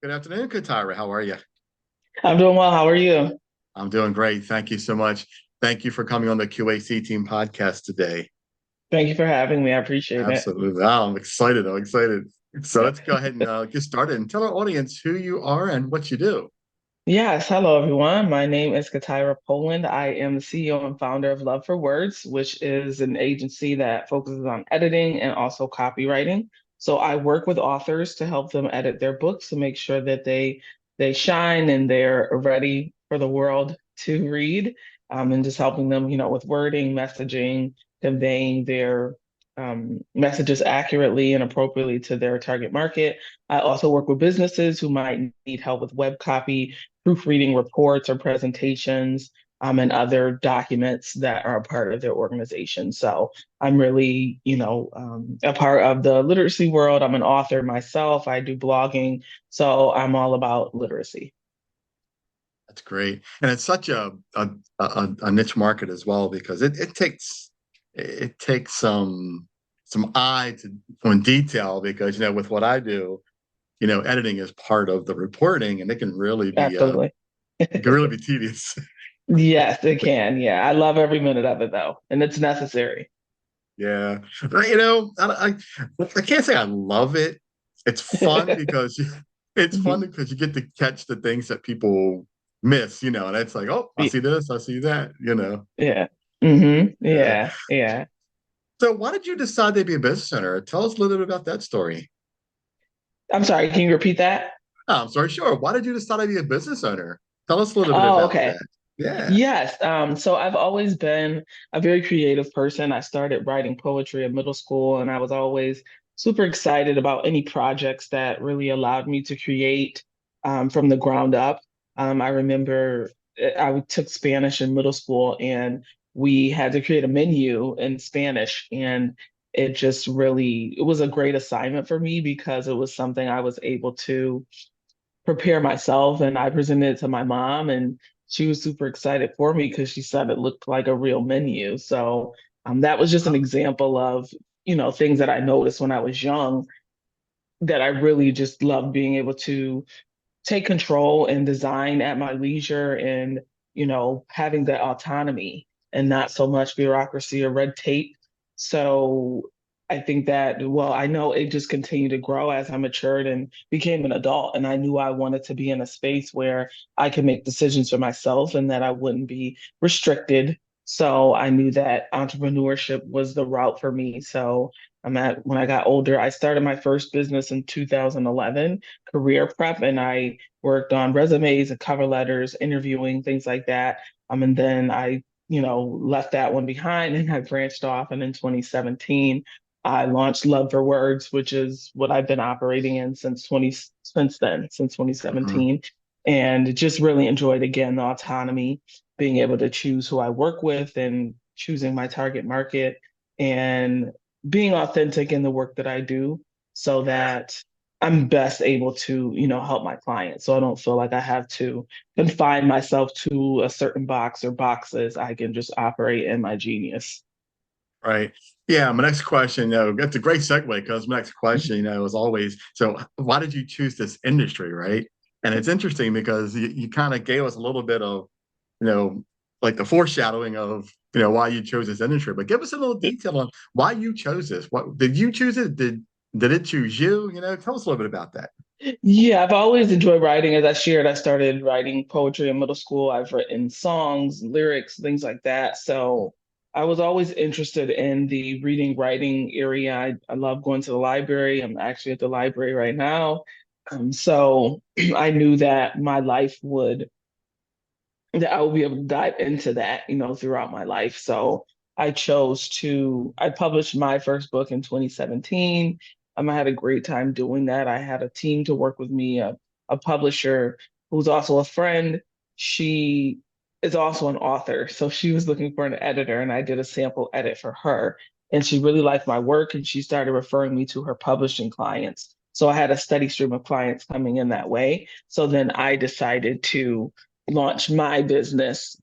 Good afternoon, CaTyra. How are you? I'm doing well. How are you? I'm doing great. Thank you so much. Thank you for coming on the Q.A.C. team podcast today. Thank you for having me. I appreciate it. Absolutely. Wow, I'm excited. I'm excited. So Yeah. let's go ahead and get started and tell our audience who you are and what you do. Yes. Hello, everyone. My name is CaTyra Polland. I am the CEO and founder of Love for Words, which is an agency that focuses on editing and also copywriting. So I work with authors to help them edit their books to make sure that they shine and they're ready for the world to read, and just helping them, with wording, messaging, conveying their messages accurately and appropriately to their target market. I also work with businesses who might need help with web copy, proofreading reports or presentations, and other documents that are a part of their organization. So I'm really, a part of the literacy world. I'm an author myself. I do blogging. So I'm all about literacy. That's great. And it's such a niche market as well because it takes some eye to on detail because with what I do, editing is part of the reporting and Absolutely. it can really be tedious. Yes, it can. Yeah. I love every minute of it though. And it's necessary. Yeah. I can't say I love it. It's fun because it's fun Mhm. because you get to catch the things that people miss, and it's like, oh, I see this, I see that. Yeah. Yeah. Yeah. Yeah. So why did you decide to be a business owner? Tell us a little bit about that story. I'm sorry. Can you repeat that? Oh, I'm sorry, sure. Why did you decide to be a business owner? Tell us a little bit Oh, about okay. that. Yeah. Yes. So I've always been a very creative person. I started writing poetry in middle school, and I was always super excited about any projects that really allowed me to create from the ground up. I remember I took Spanish in middle school, and we had to create a menu in Spanish, and it was a great assignment for me because it was something I was able to prepare myself, and I presented it to my mom, and she was super excited for me because she said it looked like a real menu. So that was just an example of, things that I noticed when I was young that I really just loved being able to take control and design at my leisure and, having that autonomy and not so much bureaucracy or red tape. So I think that, well, I know it just continued to grow as I matured and became an adult. And I knew I wanted to be in a space where I could make decisions for myself and that I wouldn't be restricted. So I knew that entrepreneurship was the route for me. So when I got older, I started my first business in 2011, career prep, and I worked on resumes and cover letters, interviewing, things like that. And then I, left that one behind and I branched off. And in 2017, I launched Love for Words, which is what I've been operating in since Mhm. 2017. And just really enjoyed again the autonomy, being able to choose who I work with and choosing my target market and being authentic in the work that I do so that I'm best able to, help my clients. So I don't feel like I have to confine myself to a certain box or boxes. I can just operate in my genius. Right. Yeah. My next question, that's a great segue because my next question, is always, so why did you choose this industry, right? And it's interesting because you kind of gave us a little bit of, you know, like the foreshadowing of, why you chose this industry, but give us a little detail on why you chose this. What did you choose it? Did it choose you? Tell us a little bit about that. Yeah, I've always enjoyed writing. As I shared, I started writing poetry in middle school. I've written songs, lyrics, things like that. So I was always interested in the reading, writing area. I love going to the library. I'm actually at the library right now. So I knew that that I would be able to dive into that, throughout my life. So I published my first book in 2017. I had a great time doing that. I had a team to work with me, a publisher who's also a friend. She is also an author. So she was looking for an editor, and I did a sample edit for her. And she really liked my work, and she started referring me to her publishing clients. So I had a steady stream of clients coming in that way. So then I decided to launch my business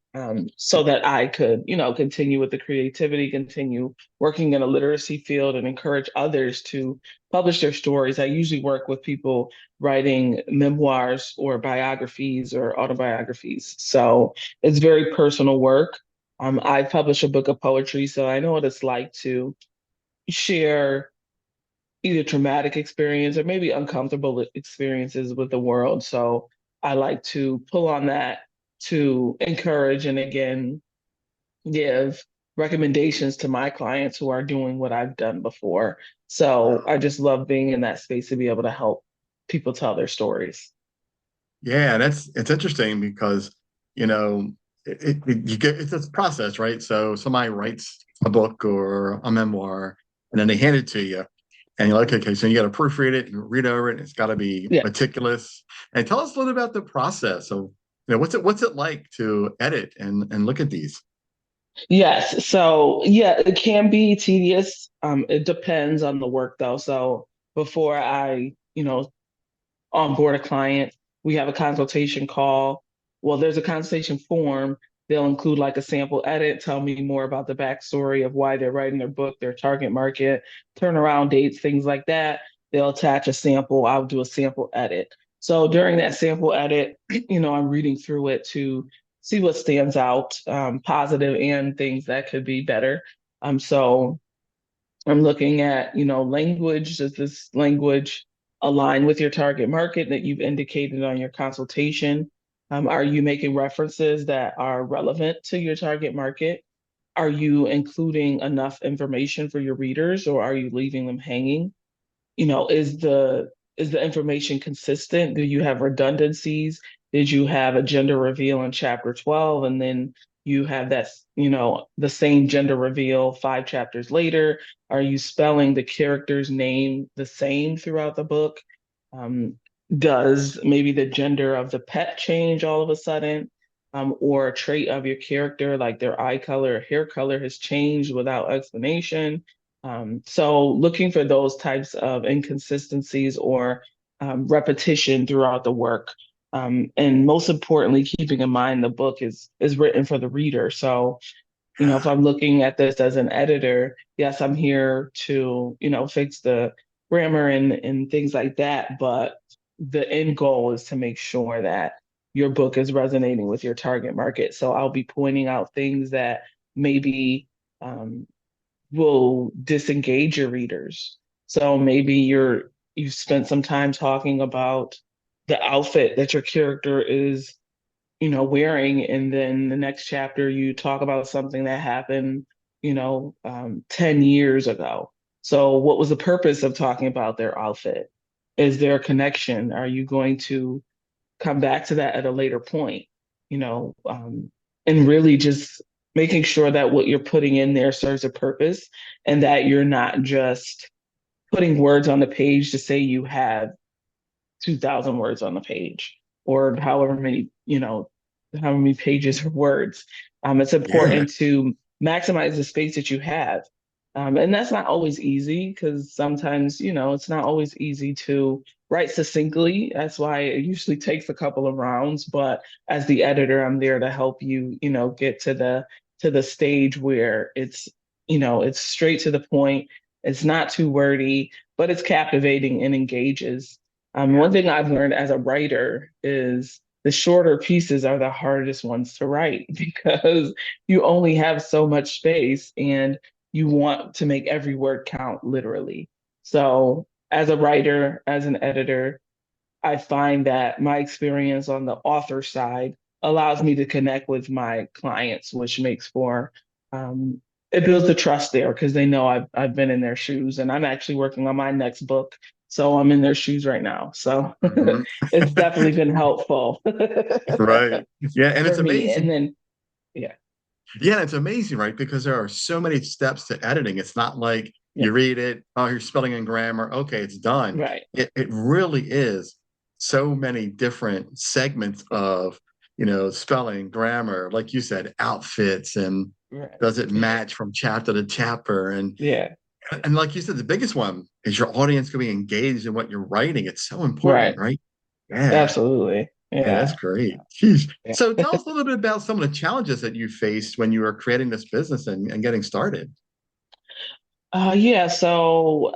so that I could, continue with the creativity, continue working in a literacy field, and encourage others to publish their stories. I usually work with people writing memoirs or biographies or autobiographies. So it's very personal work. I publish a book of poetry, so I know what it's like to share either traumatic experience or maybe uncomfortable experiences with the world. So I like to pull on that to encourage and again give recommendations to my clients who are doing what I've done before. So I just love being in that space to be able to help people tell their stories. Yeah, it's interesting because you know you get it's a process, right? So somebody writes a book or a memoir, and then they hand it to you, and you're like, okay, so you got to proofread it and read over it, and it's got to be Yeah. meticulous. And tell us a little about the process of what's it like to edit and look at these. Yes. So yeah, it can be tedious. It depends on the work though. So before I, onboard a client. We have a consultation call. Well, there's a consultation form. They'll include like a sample edit, tell me more about the backstory of why they're writing their book, their target market, turnaround dates, things like that. They'll attach a sample. I'll do a sample edit. So during that sample edit, I'm reading through it to see what stands out, positive and things that could be better. So I'm looking at, language. Does this language align with your target market that you've indicated on your consultation? Are you making references that are relevant to your target market? Are you including enough information for your readers or are you leaving them hanging? Is the information consistent? Do you have redundancies? Did you have a gender reveal in chapter 12 and then you have that, the same gender reveal 5 chapters later? Are you spelling the character's name the same throughout the book? Um, does maybe the gender of the pet change all of a sudden? Or a trait of your character, like their eye color or hair color, has changed without explanation? So looking for those types of inconsistencies or repetition throughout the work. And most importantly, keeping in mind the book is written for the reader. So, if I'm looking at this as an editor, yes, I'm here to, fix the grammar and things like that. But the end goal is to make sure that your book is resonating with your target market. So I'll be pointing out things that maybe um, will disengage your readers. So maybe you've spent some time talking about the outfit that your character is, wearing, and then the next chapter you talk about something that happened, 10 years ago. So what was the purpose of talking about their outfit? Is there a connection? Are you going to come back to that at a later point, you know, um, and really just making sure that what you're putting in there serves a purpose and that you're not just putting words on the page to say you have 2,000 words on the page or however many pages of words. It's Yeah, important to maximize the space that you have. And that's not always easy because sometimes, it's not always easy to write succinctly. That's why it usually takes a couple of rounds. But as the editor, I'm there to help you, get to the stage where it's straight to the point. It's not too wordy, but it's captivating and engages. One thing I've learned as a writer is the shorter pieces are the hardest ones to write because you only have so much space and you want to make every word count literally. So, as a writer, as an editor, I find that my experience on the author side allows me to connect with my clients, which makes for um, it builds the trust there because they know I've been in their shoes, and I'm actually working on my next book, so I'm in their shoes right now. So mhm. it's definitely been helpful Right. Yeah, and for it's me. And amazing. then yeah, Yeah, it's amazing, right? Because there are so many steps to editing. It's not like yeah, you read it, oh, here's spelling and grammar. Okay, it's done. right, It really is so many different segments of, spelling, grammar, like you said, outfits, and right, does it match from chapter to chapter? yeah, And like you said, the biggest one is your audience going to be engaged in what you're writing. It's so important, right, right? Yeah. absolutely. Yeah, that's Yeah. great. Jeez. Yeah. So tell us a little bit about some of the challenges that you faced when you were creating this business and getting started. Yeah. So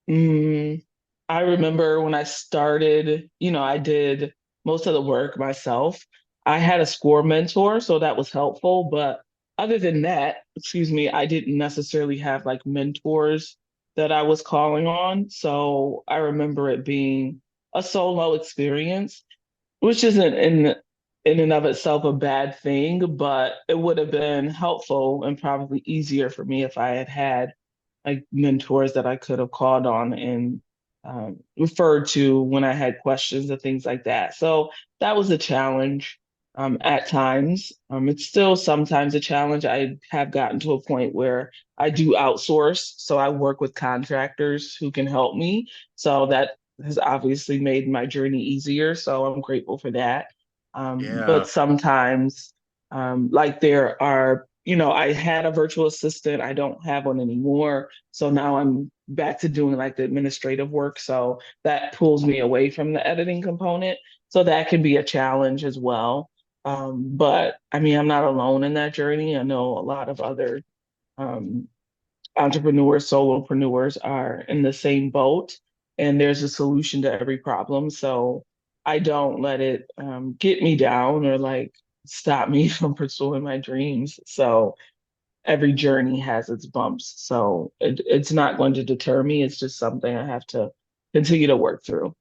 Mm, I remember when I started, I did most of the work myself. I had a score mentor, so that was helpful. But other than that, excuse me, I didn't necessarily have like mentors that I was calling on. So I remember it being a solo experience, which isn't in and of itself a bad thing, but it would have been helpful and probably easier for me if I had had like mentors that I could have called on and referred to when I had questions and things like that. So that was a challenge at times. It's still sometimes a challenge. I have gotten to a point where I do outsource. So I work with contractors who can help me. So that has obviously made my journey easier. So I'm grateful for that. But Yeah. sometimes, like there are, I had a virtual assistant. I don't have one anymore. So now I'm back to doing like the administrative work. So that pulls me away from the editing component. So that can be a challenge as well. But I mean, I'm not alone in that journey. I know a lot of other um, entrepreneurs, solopreneurs are in the same boat, and there's a solution to every problem. So I don't let it get me down or like stop me from pursuing my dreams. So every journey has its bumps. So it's not going to deter me. It's just something I have to continue to work through.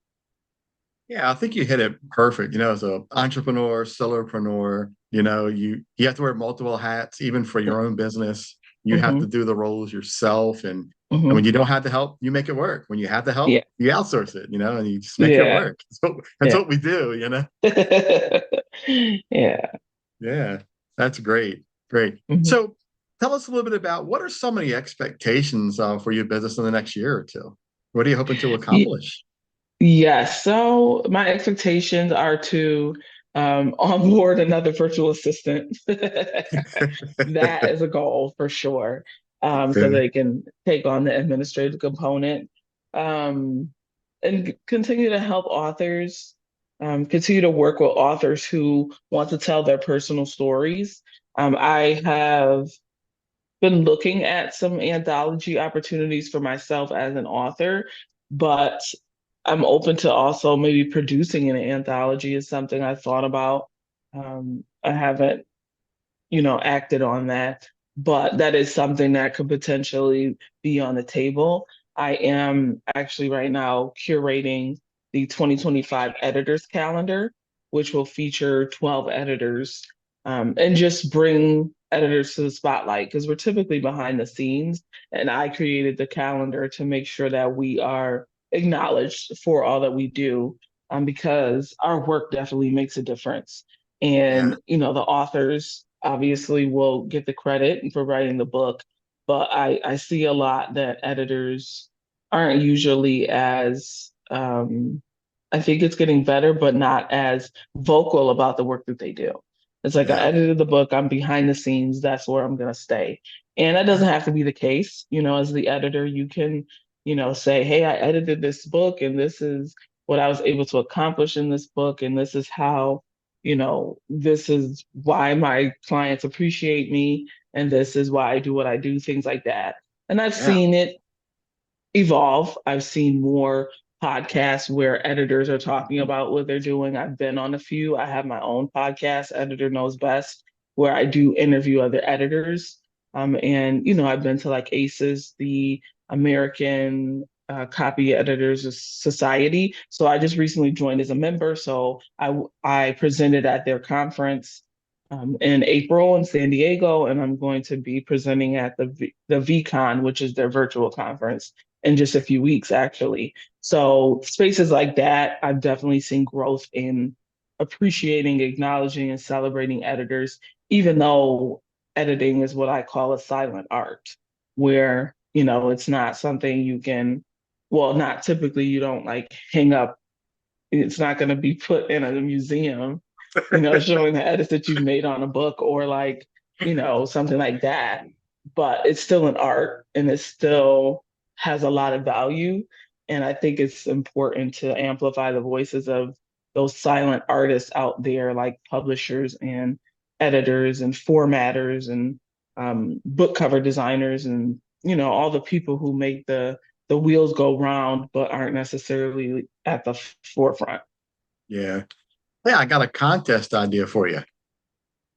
Yeah, I think you hit it perfect. As an entrepreneur, solopreneur, you have to wear multiple hats, even for your own business. You have to Hmm. do the roles yourself, and when Hmm. you don't have the help, you make it work. When you have the help, Yeah. you outsource it, and you just make it Yeah. work. That's Yeah. what we do. Yeah. Yeah, that's great. Great. Mhm. So tell us a little bit about what are some of the expectations for your business in the next year or two? What are you hoping to Ye- accomplish? Yes. So my expectations are to onboard another virtual assistant. That is a goal for sure. So Okay. they can take on the administrative component um, and continue to help authors, continue to work with authors who want to tell their personal stories. I have been looking at some anthology opportunities for myself as an author, but I'm open to also maybe producing an anthology is something I thought about. I haven't, acted on that, but that is something that could potentially be on the table. I am actually right now curating the 2025 editors calendar, which will feature 12 editors and just bring editors to the spotlight because we're typically behind the scenes. And I created the calendar to make sure that we are acknowledged for all that we do because our work definitely makes a difference. Yeah. And, the authors obviously will get the credit for writing the book, but I see a lot that editors aren't usually as, I think it's getting better, but not as vocal about the work that they do. It's like I Yeah. edited the book, I'm behind the scenes, that's where I'm going to stay. And that doesn't have to be the case. As the editor, you can, say, hey, I edited this book and this is what I was able to accomplish in this book. And this is how this is why my clients appreciate me, and this is why I do what I do, things like that. And I've Yeah. seen it evolve. I've seen more podcasts where editors are talking about what they're doing. I've been on a few. I have my own podcast, Editor Knows Best, where I do interview other editors. And I've been to like ACES, the American Copy Editors Society. So I just recently joined as a member. So I presented at their conference in April in San Diego, and I'm going to be presenting at the VCon, which is their virtual conference in just a few weeks, actually. So spaces like that, I've definitely seen growth in appreciating, acknowledging, and celebrating editors, even though editing is what I call a silent art, where, it's not something you can, well, not typically, you don't like hang up, it's not going to be put in a museum, showing the edits that you've made on a book or like, something like that. But it's still an art and it still has a lot of value. And I think it's important to amplify the voices of those silent artists out there, like publishers and editors and formatters and book cover designers and all the people who make the wheels go round but aren't necessarily at the forefront. Yeah. Yeah, I got a contest idea for you.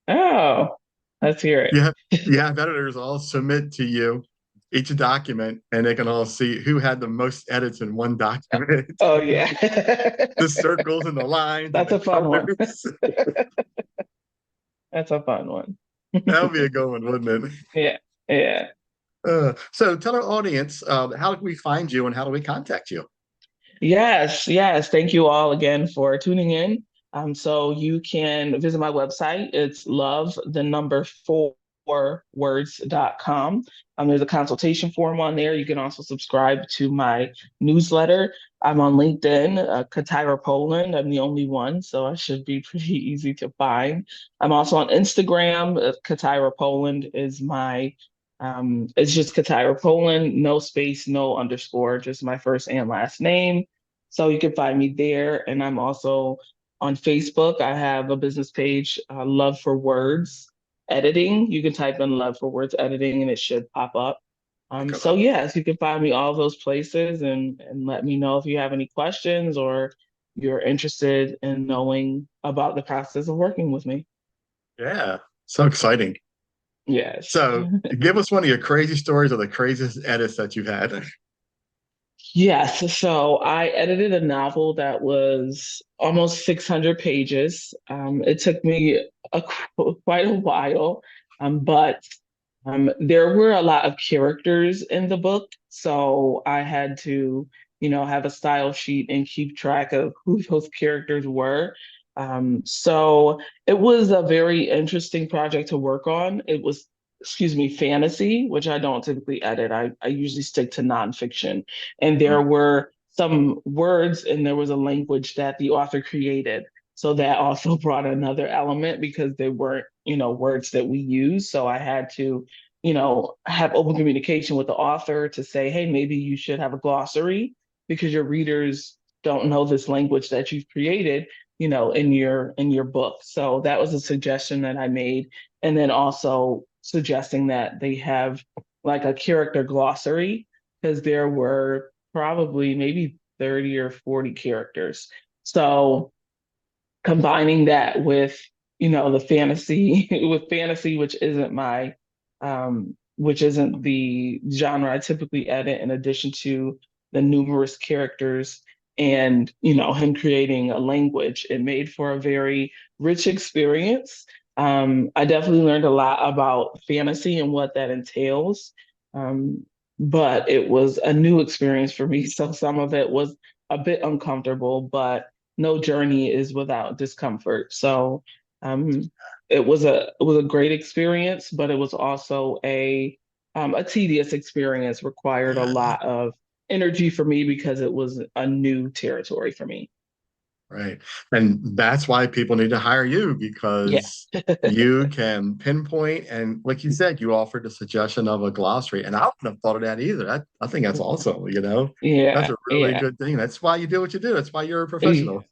Oh, let's hear it. You have, you have editors all submit to you each document, and they can all see who had the most edits in one document. Oh yeah. The circles and the lines and That's the a fun one. colors. That's a fun one. That would be a good one, wouldn't it? Yeah. Yeah. So tell our audience, how do we find you and how do we contact you? Yes, yes. Thank you all again for tuning in. So you can visit my website. It's love, the number four words.com. There's a consultation form on there. You can also subscribe to my newsletter. I'm on LinkedIn, CaTyra Polland. I'm the only one, so I should be pretty easy to find. I'm also on Instagram. CaTyra Polland is my it's just CaTyra Polland, no space, no underscore, just my first and last name. So you can find me there. And I'm also on Facebook. I have a business page, Love for Words Editing. You can type in Love for Words Editing and it should pop up. So yes, you can find me all those places and let me know if you have any questions or you're interested in knowing about the process of working with me. Yeah, so exciting. Yes. So give us one of your crazy stories or the craziest edits that you've had. Yes. So I edited a novel that was almost 600 pages. It took me quite a while, but there were a lot of characters in the book. So I had to, have a style sheet and keep track of who those characters were. So it was a very interesting project to work on. It was, excuse me, fantasy, which I don't typically edit. I usually stick to nonfiction. And there were some words and there was a language that the author created. So that also brought another element because they weren't, words that we use. So I had to, have open communication with the author to say, hey, maybe you should have a glossary because your readers don't know this language that you've created, in your book. So that was a suggestion that I made. And then also suggesting that they have like a character glossary because there were probably maybe 30 or 40 characters. So combining that with the fantasy with fantasy, which isn't the genre I typically edit, in addition to the numerous characters and him creating a language, it made for a very rich experience. I definitely learned a lot about fantasy and what that entails, but it was a new experience for me, so some of it was a bit uncomfortable, but no journey is without discomfort. So it was a great experience, but it was also a tedious experience, required a lot of energy for me because it was a new territory for me. Right. And that's why people need to hire you Yeah. because you can pinpoint. And like you said, you offered the suggestion of a glossary. And I wouldn't have thought of that either. I think that's awesome. That's Yeah, a really yeah. good thing. That's why you do what you do. That's why you're a professional.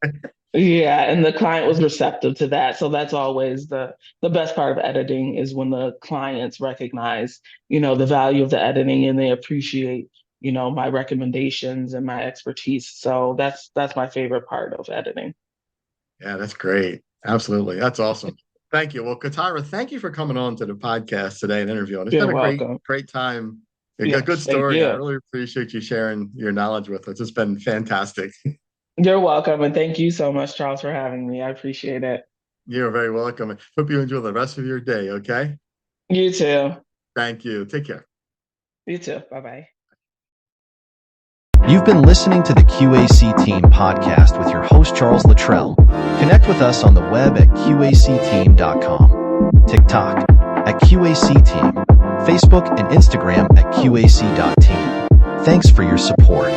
Yeah, and the client was receptive to that. So that's always the best part of editing is when the clients recognize, the value of the editing and they appreciate, my recommendations and my expertise. So that's my favorite part of editing. Yeah, that's great. Absolutely. That's awesome. Thank you. Well, CaTyra, thank you for coming on to the podcast today and interviewing. It's You're been a welcome. great time. A good Yes, thank story. I you. really appreciate you sharing your knowledge with us. It's been fantastic. You're welcome. And thank you so much, Charles, for having me. I appreciate it. You're very welcome. Hope you enjoy the rest of your day. Okay. You too. Thank you. Take care. You too. Bye-bye. You've been listening to the Q.A.C. Team podcast with your host, Charles Luttrell. Connect with us on the web at QACteam.com, TikTok at Q.A.C. Team, Facebook and Instagram at QAC.team. Thanks for your support.